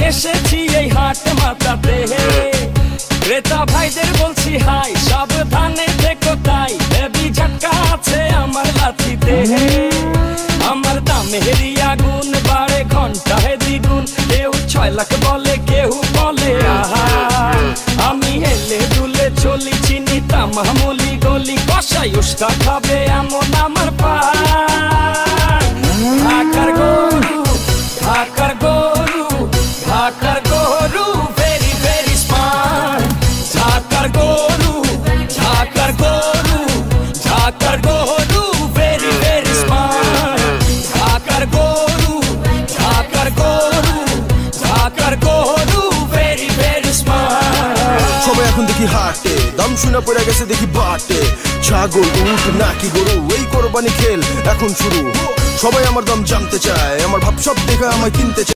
এসেছি এই হাট মাতাতে, ক্রেতা ভাইদের বলছি হাই, সাবধানে দেখো তাই, হেভি ঝটকা আছে আমার লাঠিতে। আমার দামেরই আগুন বাড়ে ঘন্টায় দ্বিগুণ, কেউ 6 লাখ বলে, কেউ বলে আহা। আমি হেলে দুলে চলি, চিনি তামামলি গলি, কষাই উস্কা খাবে এমন আমার পান। ঢাকার গরু, ঢাকার গরু, ঢাকার গরু ভেরি ভেরি স্মার্ট। ঢাকার গরু, ঢাকার গরু, ঢাকার গরু ভেরি ভেরি স্মার্ট। ঢাকার গরু, ঢাকার গরু, ঢাকার গরু ভেরি ভেরি স্মার্ট। সবাই এখন দেখি হাটে, দাম শুনে পড়ে গেছে দেখি বাটে। ছাগল, উট নাকি গরু, এই কোরবানি খেল এখন শুরু। সবাই আমার দাম জানতে চায়, আমার ভাব সব দেখে আমায় কিনতে চায়।